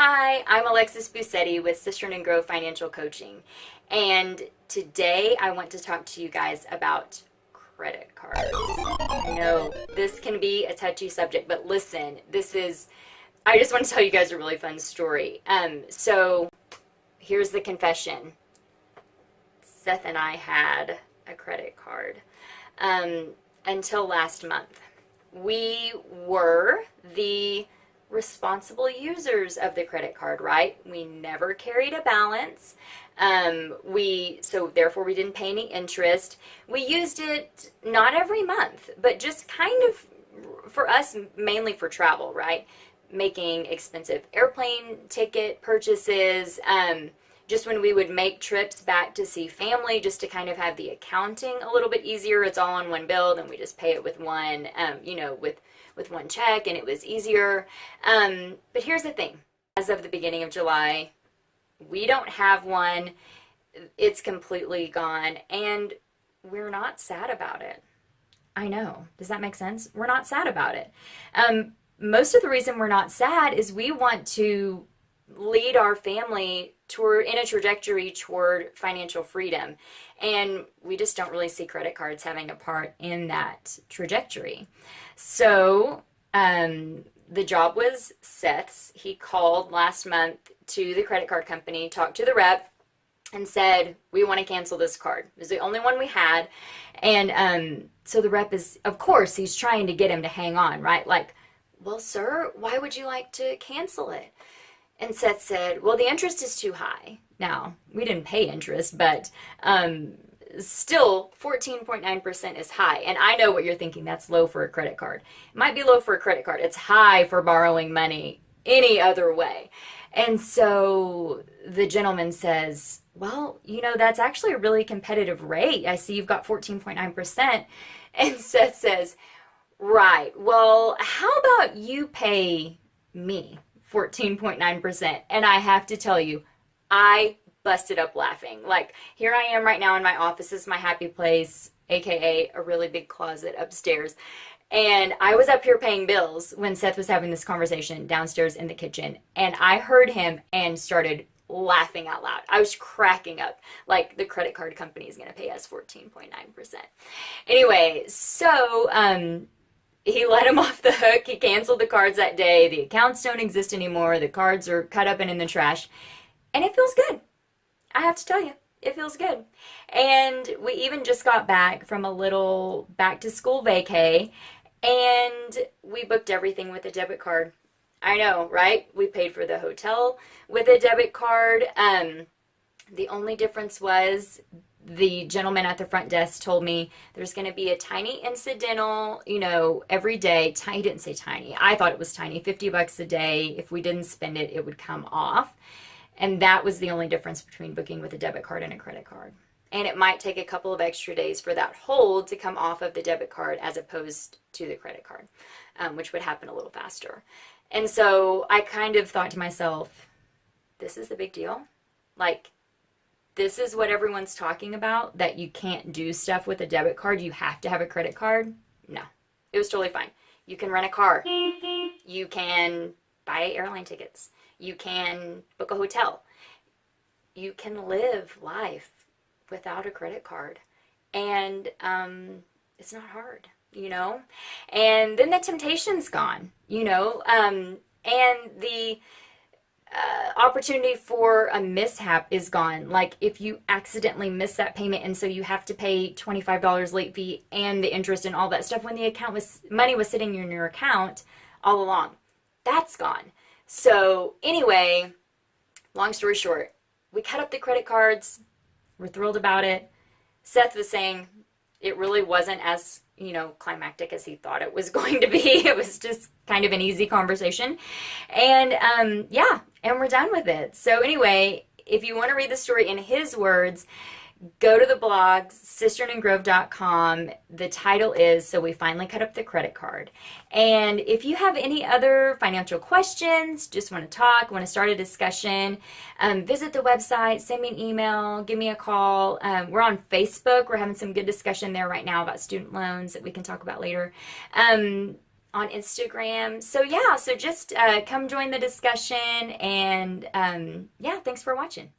Hi, I'm Alexis Busetti with Cistern and Grow Financial Coaching, and today I want to talk to you guys about credit cards. I know this can be a touchy subject, but listen, I just want to tell you guys a really fun story. So here's the confession. Seth and I had a credit card until last month. We were the responsible users of the credit card, right? We never carried a balance. So therefore we didn't pay any interest. We used it not every month, but just kind of for us, mainly for travel, right? Making expensive airplane ticket purchases, just when we would make trips back to see family, just to kind of have the accounting a little bit easier. It's all on one bill, and we just pay it with one, with one check, and it was easier. But here's the thing. As of the beginning of July, we don't have one. It's completely gone, and we're not sad about it. I know. Does that make sense? We're not sad about it. Most of the reason we're not sad is we want to lead our family in a trajectory toward financial freedom. And we just don't really see credit cards having a part in that trajectory. So the job was Seth's. He called last month to the credit card company, talked to the rep, and said, we want to cancel this card. It was the only one we had. And so the rep is, of course, he's trying to get him to hang on, right? Like, well, sir, why would you like to cancel it? And Seth said, well, the interest is too high. Now, we didn't pay interest, but still 14.9% is high. And I know what you're thinking. That's low for a credit card. It might be low for a credit card. It's high for borrowing money any other way. And so the gentleman says, well, that's actually a really competitive rate. I see you've got 14.9%. And Seth says, right, well, how about you pay me 14.9%? And I have to tell you, I busted up laughing. Like, here I am right now in my office. This is my happy place, aka a really big closet upstairs. And I was up here paying bills when Seth was having this conversation downstairs in the kitchen. And I heard him and started laughing out loud. I was cracking up. Like, the credit card company is going to pay us 14.9%. Anyway, so he let him off the hook. He canceled the cards that day. The accounts don't exist anymore. The cards are cut up and in the trash. And it feels good. I have to tell you, it feels good. And we even just got back from a little back to school vacay, and we booked everything with a debit card. I know, right? We paid for the hotel with a debit card. The only difference was the gentleman at the front desk told me there's going to be a tiny incidental, every day. He didn't say tiny. I thought it was tiny. $50 a day. If we didn't spend it, it would come off. And that was the only difference between booking with a debit card and a credit card. And it might take a couple of extra days for that hold to come off of the debit card as opposed to the credit card, which would happen a little faster. And so I kind of thought to myself, this is the big deal. Like, this is what everyone's talking about, that you can't do stuff with a debit card. You have to have a credit card. No, it was totally fine. You can rent a car. You can buy airline tickets. You can book a hotel. You can live life without a credit card. And it's not hard, And then the temptation's gone, and the opportunity for a mishap is gone. Like, if you accidentally miss that payment and so you have to pay $25 late fee and the interest and all that stuff when the money was sitting in your account all along, that's gone. So anyway, long story short, we cut up the credit cards. We're thrilled about it. Seth was saying it really wasn't as, climactic as he thought it was going to be. It was just kind of an easy conversation. And and we're done with it. So anyway, if you want to read the story in his words, go to the blog, cisternandgrove.com. The title is So We Finally Cut Up the Credit Card. And if you have any other financial questions, just want to talk, want to start a discussion, visit the website, send me an email, give me a call. We're on Facebook. We're having some good discussion there right now about student loans that we can talk about later. on Instagram. So yeah, so just come join the discussion, and yeah, thanks for watching.